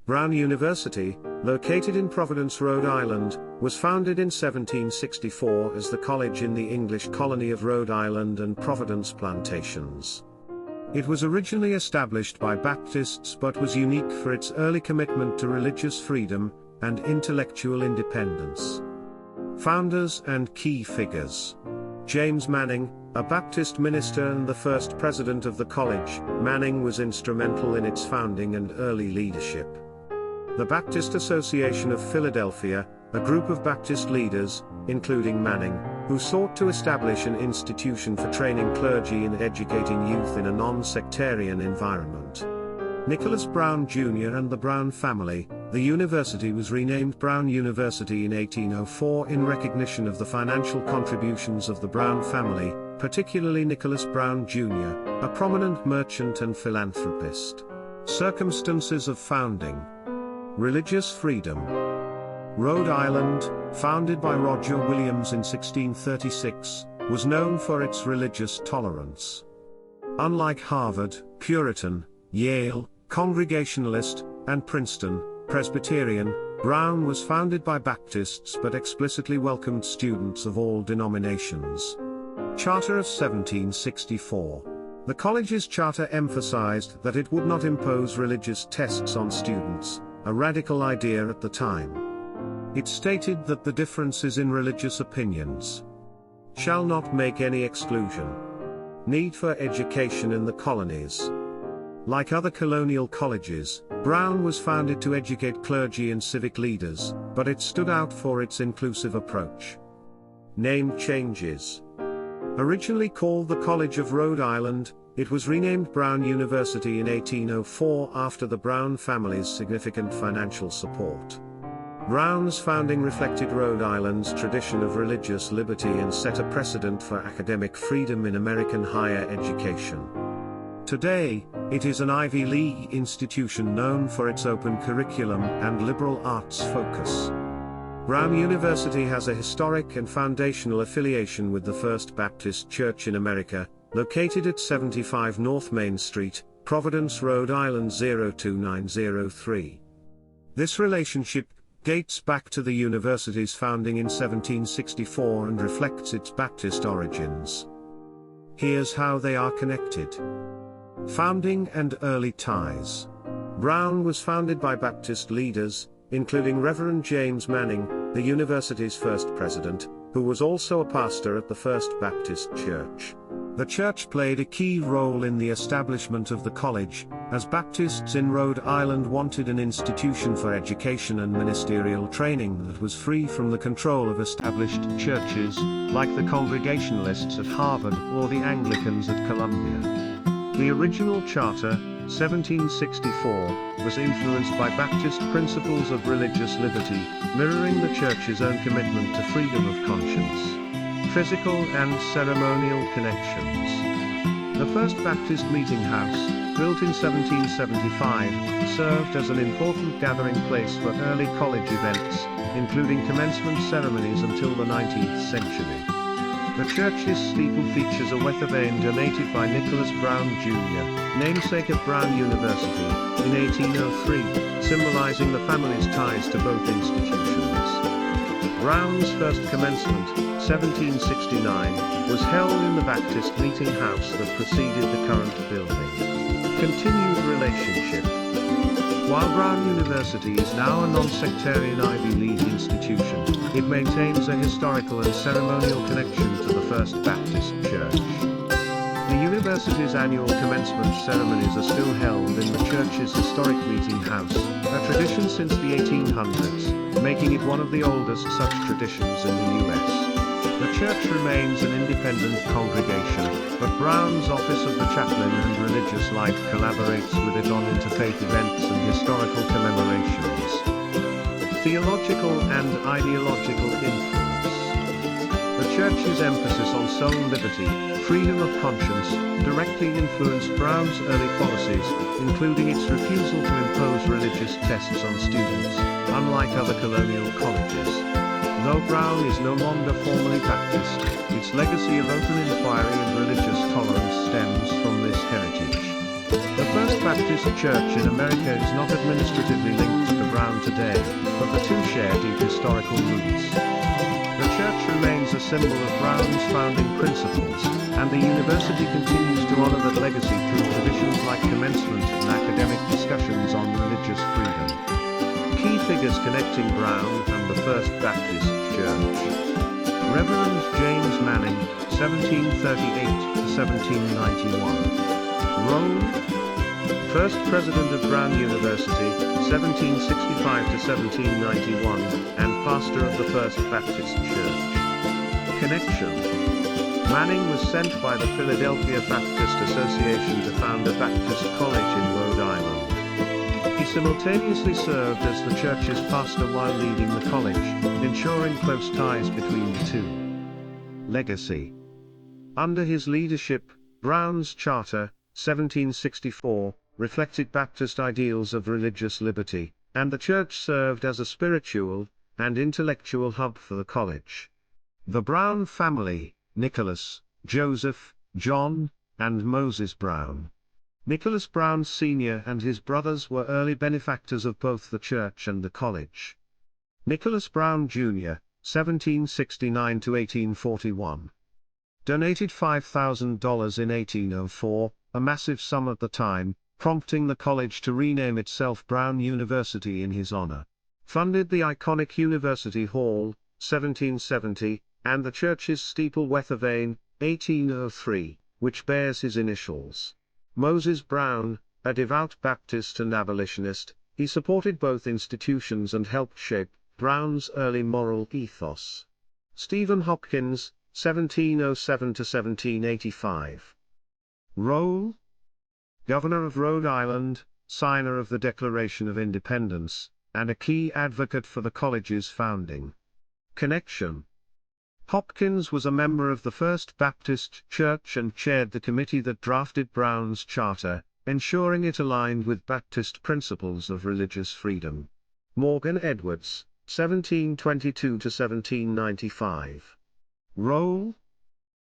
Brown University, located in Providence, Rhode Island, was founded in 1764 as the college in the English colony of Rhode Island and Providence Plantations. It was originally established by Baptists but was unique for its early commitment to religious freedom and intellectual independence. Founders and key figures. James Manning, a Baptist minister and the first president of the college. Manning was instrumental in its founding and early leadership. The Baptist Association of Philadelphia, a group of Baptist leaders, including Manning, who sought to establish an institution for training clergy and educating youth in a non-sectarian environment. Nicholas Brown Jr. and the Brown family. The university was renamed Brown University in 1804 in recognition of the financial contributions of the Brown family, particularly Nicholas Brown Jr., a prominent merchant and philanthropist. Circumstances of founding. Religious freedom. Rhode Island, founded by Roger Williams in 1636, was known for its religious tolerance. Unlike Harvard, Puritan, Yale, Congregationalist, and Princeton, Presbyterian, Brown was founded by Baptists but explicitly welcomed students of all denominations. Charter of 1764. The college's charter emphasized that it would not impose religious tests on students, a radical idea at the time. It stated that the differences in religious opinions shall not make any exclusion. Need for education in the colonies. Like other colonial colleges, Brown was founded to educate clergy and civic leaders, but it stood out for its inclusive approach. Name changes. Originally called the College of Rhode Island, it was renamed Brown University in 1804 after the Brown family's significant financial support. Brown's founding reflected Rhode Island's tradition of religious liberty and set a precedent for academic freedom in American higher education. Today, it is an Ivy League institution known for its open curriculum and liberal arts focus. Brown University has a historic and foundational affiliation with the First Baptist Church in America, located at 75 North Main Street, Providence, Rhode Island 02903. This relationship dates back to the university's founding in 1764 and reflects its Baptist origins. Here's how they are connected. Founding and early ties. Brown was founded by Baptist leaders, including Reverend James Manning, the university's first president, who was also a pastor at the First Baptist Church. The church played a key role in the establishment of the college, as Baptists in Rhode Island wanted an institution for education and ministerial training that was free from the control of established churches, like the Congregationalists at Harvard or the Anglicans at Columbia. The original charter, 1764, was influenced by Baptist principles of religious liberty, mirroring the church's own commitment to freedom of conscience. Physical and ceremonial connections. The First Baptist Meeting House, built in 1775, served as an important gathering place for early college events, including commencement ceremonies until the 19th century. The church's steeple features a weather vane donated by Nicholas Brown Jr., namesake of Brown University, in 1803, symbolizing the family's ties to both institutions. Brown's first commencement, 1769, was held in the Baptist Meeting House that preceded the current building. Continued relationship. While Brown University is now a non-sectarian Ivy League institution, it maintains a historical and ceremonial connection to the First Baptist Church. The university's annual commencement ceremonies are still held in the church's historic meeting house, a tradition since the 1800s, making it one of the oldest such traditions in the U.S. The church remains an independent congregation, but Brown's Office of the Chaplain and Religious Life collaborates with it on interfaith events and historical commemorations. Theological and ideological influence. The church's emphasis on soul liberty, freedom of conscience, directly influenced Brown's early policies, including its refusal to impose religious tests on students, unlike other colonial colleges. Though Brown is no longer formally Baptist, its legacy of open inquiry and religious tolerance stems from this heritage. The First Baptist Church in America is not administratively linked Brown today, but the two share deep historical roots. The church remains a symbol of Brown's founding principles, and the university continues to honor that legacy through traditions like commencement and academic discussions on religious freedom. Key figures connecting Brown and the First Baptist Church. Reverend James Manning, 1738 to 1791. Rhode. First President of Brown University, 1765 to 1791, and pastor of the First Baptist Church. Connection. Manning was sent by the Philadelphia Baptist Association to found a Baptist college in Rhode Island. He simultaneously served as the church's pastor while leading the college, ensuring close ties between the two. Legacy. Under his leadership, Brown's Charter, 1764, reflected Baptist ideals of religious liberty, and the church served as a spiritual and intellectual hub for the college. The Brown family, Nicholas, Joseph, John, and Moses Brown. Nicholas Brown Sr. and his brothers were early benefactors of both the church and the college. Nicholas Brown Jr., 1769 to 1841. Donated $5,000 in 1804, a massive sum at the time, prompting the college to rename itself Brown University in his honor. Funded the iconic University Hall, 1770, and the church's steeple weather vane, 1803, which bears his initials. Moses Brown, a devout Baptist and abolitionist, he supported both institutions and helped shape Brown's early moral ethos. Stephen Hopkins, 1707 to 1785. Role. Governor of Rhode Island, signer of the Declaration of Independence, and a key advocate for the college's founding. Connection. Hopkins was a member of the First Baptist Church and chaired the committee that drafted Brown's charter, ensuring it aligned with Baptist principles of religious freedom. Morgan Edwards, 1722 to 1795. Role.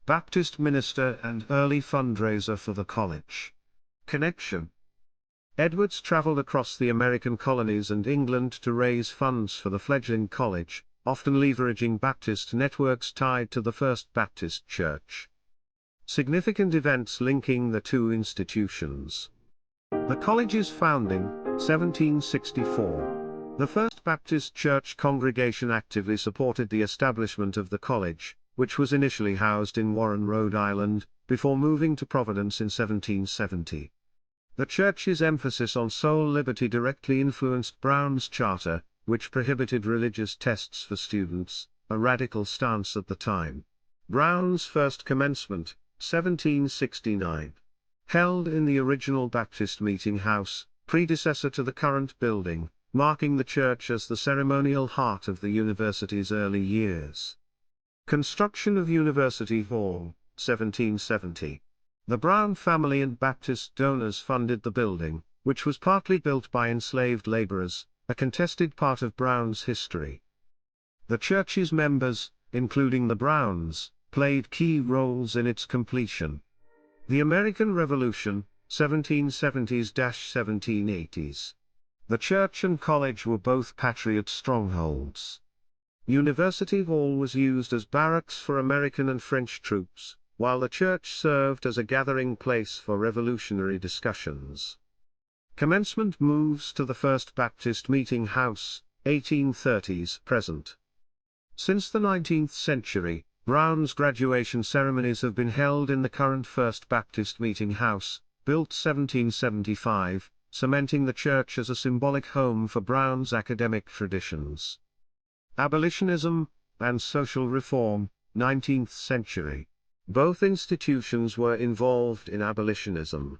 Baptist minister and early fundraiser for the college. Connection. Edwards traveled across the American colonies and England to raise funds for the fledgling college, often leveraging Baptist networks tied to the First Baptist Church. Significant events linking the two institutions. The college's founding, 1764. The First Baptist Church congregation actively supported the establishment of the college, which was initially housed in Warren, Rhode Island, before moving to Providence in 1770. The church's emphasis on soul liberty directly influenced Brown's charter, which prohibited religious tests for students, a radical stance at the time. Brown's first commencement, 1769. Held in the original Baptist Meeting House, predecessor to the current building, marking the church as the ceremonial heart of the university's early years. Construction of University Hall, 1770. The Brown family and Baptist donors funded the building, which was partly built by enslaved laborers, a contested part of Brown's history. The church's members, including the Browns, played key roles in its completion. The American Revolution, 1770s–1780s. The church and college were both Patriot strongholds. University Hall was used as barracks for American and French troops, while the church served as a gathering place for revolutionary discussions. Commencement moves to the First Baptist Meeting House, 1830s present. Since the 19th century, Brown's graduation ceremonies have been held in the current First Baptist Meeting House, built 1775, cementing the church as a symbolic home for Brown's academic traditions. Abolitionism and social reform, 19th century. Both institutions were involved in abolitionism.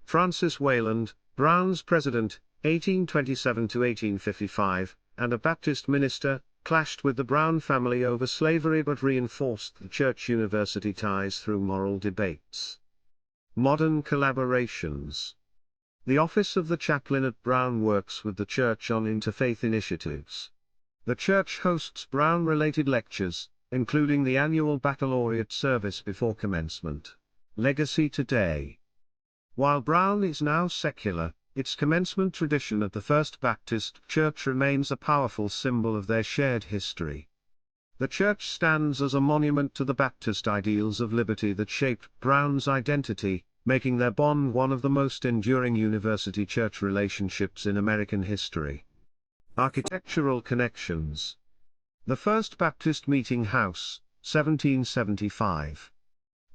Francis Wayland, Brown's president, 1827 to 1855, and a Baptist minister, clashed with the Brown family over slavery but reinforced the church-university ties through moral debates. Modern collaborations. The office of the chaplain at Brown works with the church on interfaith initiatives. The church hosts Brown-related lectures, including the annual baccalaureate service before commencement. Legacy today. While Brown is now secular, Its commencement tradition at the First Baptist Church remains a powerful symbol of their shared history. The church stands as a monument to the Baptist ideals of liberty that shaped Brown's identity, making their bond one of the most enduring university-church relationships in American history. Architectural connections. The First Baptist Meeting House, 1775.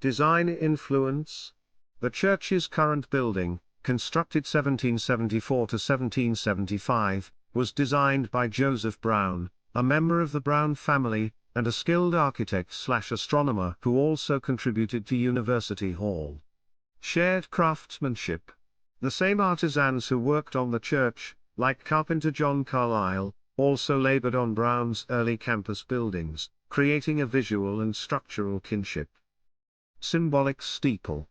Design influence. The church's current building, constructed 1774 to 1775, was designed by Joseph Brown, a member of the Brown family, and a skilled architect/astronomer who also contributed to University Hall. Shared craftsmanship. The same artisans who worked on the church, like carpenter John Carlisle, also labored on Brown's early campus buildings, creating a visual and structural kinship. Symbolic steeple.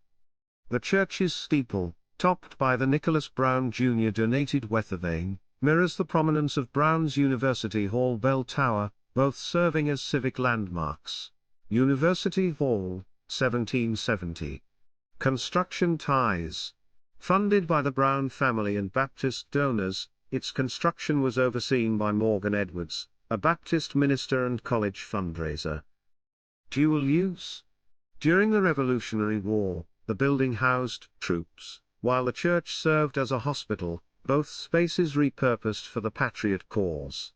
The church's steeple, topped by the Nicholas Brown Jr. donated weathervane, mirrors the prominence of Brown's University Hall bell tower, both serving as civic landmarks. University Hall, 1770. Construction ties. Funded by the Brown family and Baptist donors, its construction was overseen by Morgan Edwards, a Baptist minister and college fundraiser. Dual use. During the Revolutionary War, the building housed troops, while the church served as a hospital, both spaces repurposed for the Patriot cause.